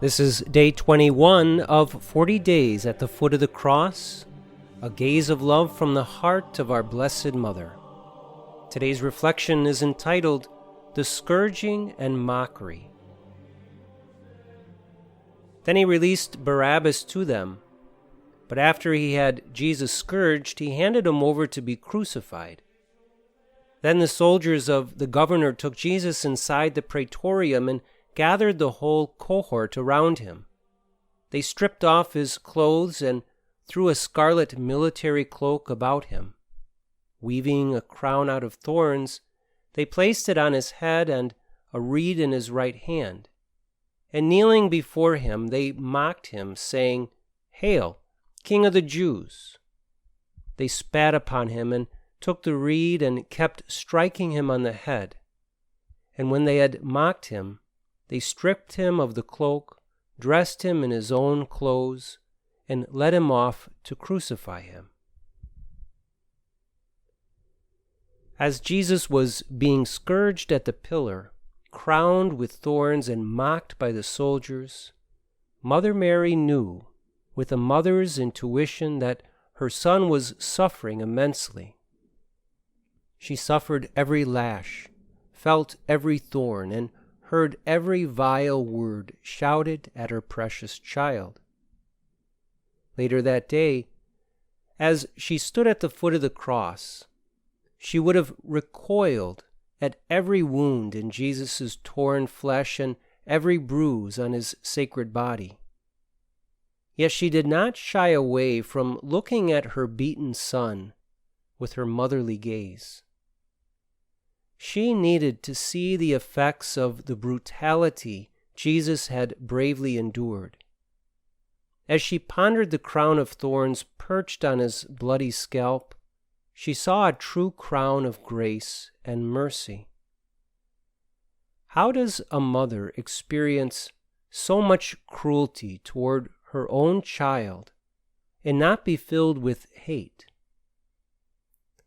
This is day 21 of 40 days at the foot of the cross, a gaze of love from the heart of our Blessed Mother. Today's reflection is entitled, The Scourging and Mockery. Then he released Barabbas to them, but after he had Jesus scourged, he handed him over to be crucified. Then the soldiers of the governor took Jesus inside the praetorium and gathered the whole cohort around him. They stripped off his clothes and threw a scarlet military cloak about him. Weaving a crown out of thorns, they placed it on his head and a reed in his right hand. And kneeling before him, they mocked him, saying, "Hail, King of the Jews!" They spat upon him and took the reed and kept striking him on the head. And when they had mocked him, they stripped him of the cloak, dressed him in his own clothes, and led him off to crucify him. As Jesus was being scourged at the pillar, crowned with thorns and mocked by the soldiers, Mother Mary knew, with a mother's intuition, that her son was suffering immensely. She suffered every lash, felt every thorn, and heard every vile word shouted at her precious child. Later that day, as she stood at the foot of the cross, she would have recoiled at every wound in Jesus' torn flesh and every bruise on his sacred body. Yet she did not shy away from looking at her beaten son with her motherly gaze. She needed to see the effects of the brutality Jesus had bravely endured. As she pondered the crown of thorns perched on his bloody scalp, she saw a true crown of grace and mercy. How does a mother experience so much cruelty toward her own child and not be filled with hate?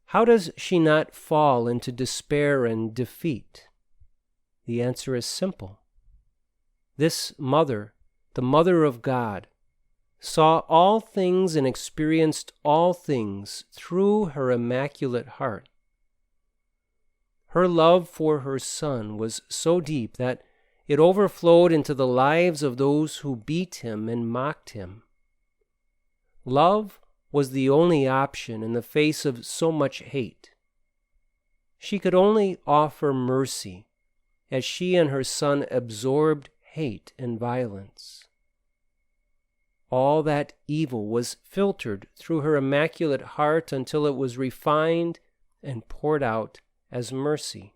How does she not fall into despair and defeat? The answer is simple. This mother, the Mother of God, saw all things and experienced all things through her immaculate heart. Her love for her son was so deep that it overflowed into the lives of those who beat him and mocked him. Love was the only option in the face of so much hate. She could only offer mercy as she and her son absorbed hate and violence. All that evil was filtered through her immaculate heart until it was refined and poured out as mercy.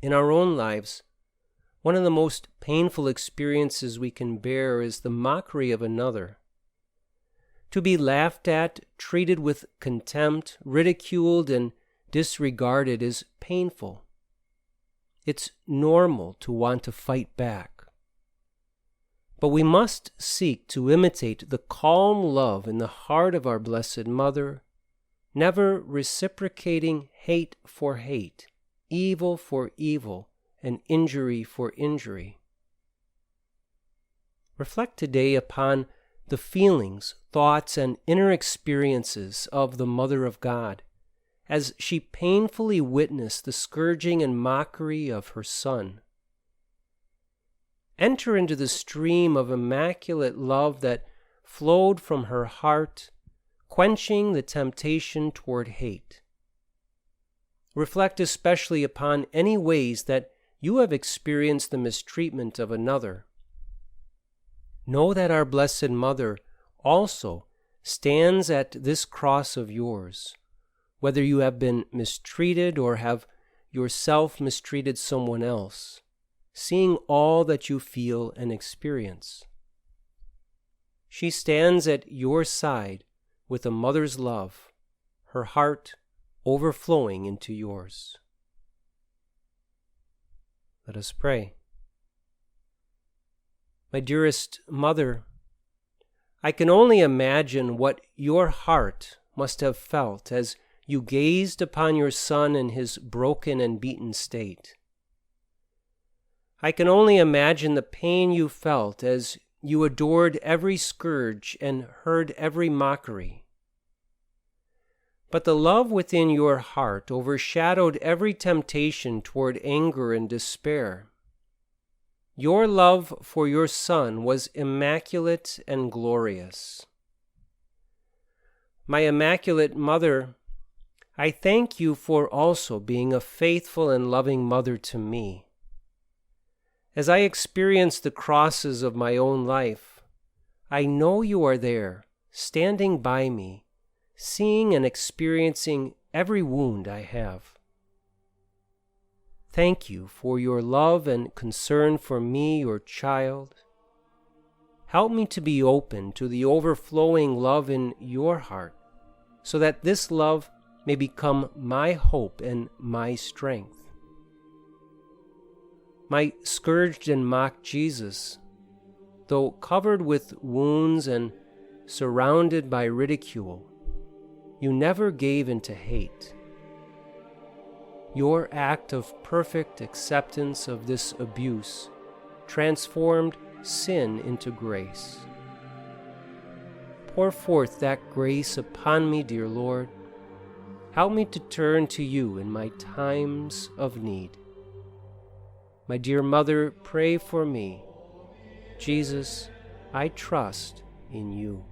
In our own lives, one of the most painful experiences we can bear is the mockery of another. To be laughed at, treated with contempt, ridiculed, and disregarded is painful. It's normal to want to fight back. But we must seek to imitate the calm love in the heart of our Blessed Mother, never reciprocating hate for hate, evil for evil, and injury for injury. Reflect today upon the feelings, thoughts, and inner experiences of the Mother of God as she painfully witnessed the scourging and mockery of her son. Enter into the stream of immaculate love that flowed from her heart, quenching the temptation toward hate. Reflect especially upon any ways that you have experienced the mistreatment of another. Know that our Blessed Mother also stands at this cross of yours, whether you have been mistreated or have yourself mistreated someone else, seeing all that you feel and experience. She stands at your side with a mother's love, her heart overflowing into yours. Let us pray. My dearest Mother, I can only imagine what your heart must have felt as you gazed upon your son in his broken and beaten state. I can only imagine the pain you felt as you adored every scourge and heard every mockery. But the love within your heart overshadowed every temptation toward anger and despair. Your love for your Son was immaculate and glorious. My Immaculate Mother, I thank you for also being a faithful and loving mother to me. As I experience the crosses of my own life, I know you are there, standing by me, seeing and experiencing every wound I have. Thank you for your love and concern for me, your child. Help me to be open to the overflowing love in your heart, so that this love may become my hope and my strength. My scourged and mocked Jesus, though covered with wounds and surrounded by ridicule, you never gave into hate. Your act of perfect acceptance of this abuse transformed sin into grace. Pour forth that grace upon me, dear Lord. Help me to turn to you in my times of need. My dear Mother, pray for me. Jesus, I trust in you.